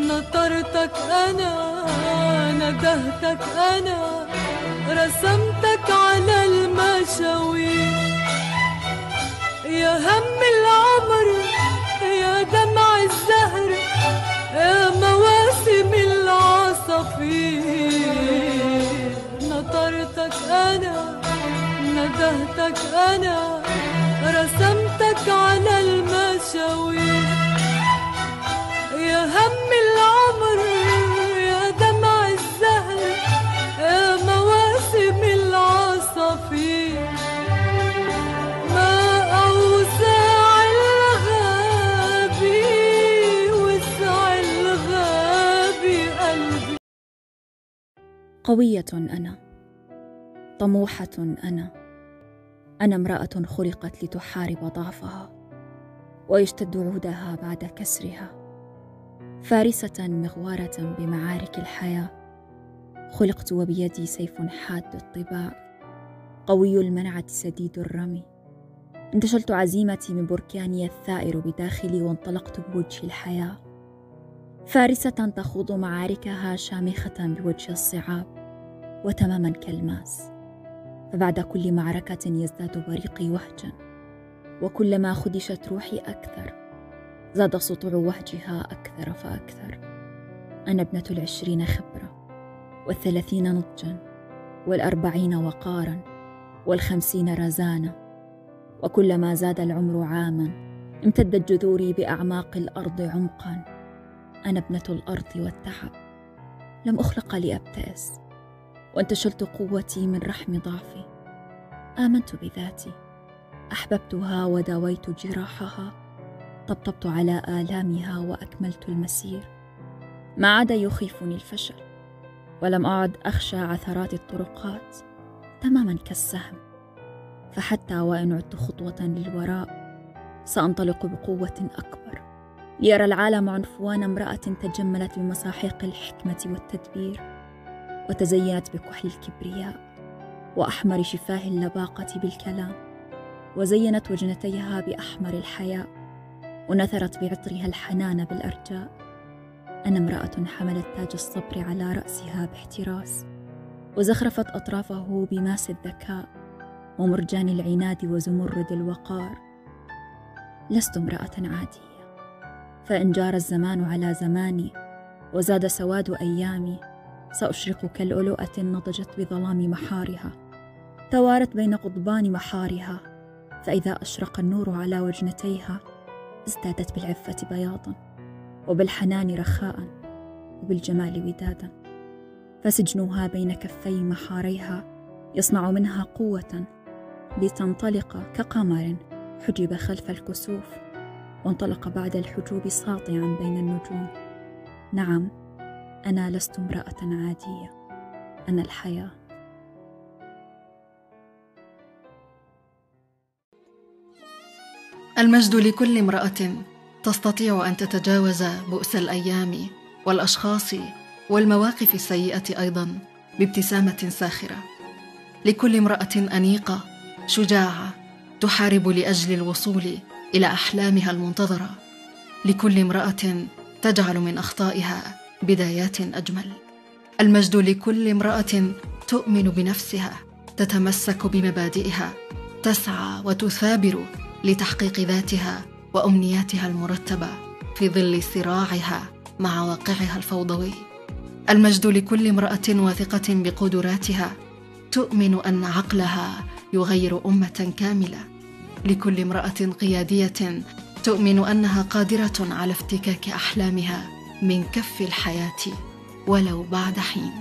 نطرتك أنا، ندهتك أنا، رسمتك على المشاوير. يا هم العمر، يا دمع الزهر، يا مواسم العصافير. نطرتك أنا، ندهتك أنا، رسمتك على المشاوير. يا هم العمر، يا دمع الزهر، يا مواسم العصافير. ما أوسع الغابي وسع الغابي قلبي. قوية أنا، طموحة أنا امرأة خلقت لتحارب ضعفها ويشتد عودها بعد كسرها، فارسة مغوارة بمعارك الحياة. خلقت وبيدي سيف حاد الطباع، قوي المنعة سديد الرمي. انتشلت عزيمتي من بركاني الثائر بداخلي وانطلقت بوجه الحياة، فارسة تخوض معاركها شامخة بوجه الصعاب وتماما كالماس. فبعد كل معركة يزداد بريقي وهجا، وكلما خدشت روحي أكثر زاد سطوع وهجها أكثر فأكثر. أنا ابنة 20 خبرة، 30 نضجا، 40 وقارا، 50 رزانة. وكلما زاد العمر عاما امتدت جذوري بأعماق الأرض عمقا. أنا ابنة الأرض والتعب، لم أخلق لأبتئس، وانتشلت قوتي من رحم ضعفي. آمنت بذاتي، أحببتها وداويت جراحها، طبطبت على آلامها وأكملت المسير. ما عاد يخيفني الفشل، ولم أعد أخشى عثرات الطرقات، تماما كالسهم. فحتى وإن عدت خطوة للوراء سأنطلق بقوة أكبر، ليرى العالم عنفوان امرأة تجملت بمساحيق الحكمة والتدبير، وتزينت بكحل الكبرياء وأحمر شفاه اللباقة بالكلام، وزينت وجنتيها بأحمر الحياء، ونثرت بعطرها الحنان بالأرجاء. أنا امرأة حملت تاج الصبر على رأسها باحتراس، وزخرفت أطرافه بماس الذكاء ومرجان العناد وزمرد الوقار. لست امرأة عادية، فإن جار الزمان على زماني وزاد سواد أيامي سأشرق كالألوءة نضجت بظلام محارها، توارت بين قضبان محارها. فإذا أشرق النور على وجنتيها ازدادت بالعفة بياضا، وبالحنان رخاء، وبالجمال ودادا. فسجنها بين كفي محاريها يصنع منها قوة لتنطلق كقمر حجب خلف الكسوف، وانطلق بعد الحجوب ساطعا بين النجوم. نعم، أنا لست امرأة عادية، أنا الحياة. المجد لكل امرأة تستطيع أن تتجاوز بؤس الأيام والأشخاص والمواقف السيئة أيضا بابتسامة ساخرة. لكل امرأة أنيقة شجاعة تحارب لأجل الوصول إلى أحلامها المنتظرة. لكل امرأة تجعل من أخطائها بدايات أجمل. المجد لكل امرأة تؤمن بنفسها، تتمسك بمبادئها، تسعى وتثابر لتحقيق ذاتها وأمنياتها المرتبة في ظل صراعها مع واقعها الفوضوي. المجد لكل امرأة واثقة بقدراتها، تؤمن أن عقلها يغير أمة كاملة. لكل امرأة قيادية تؤمن أنها قادرة على افتكاك أحلامها من كف الحياة ولو بعد حين.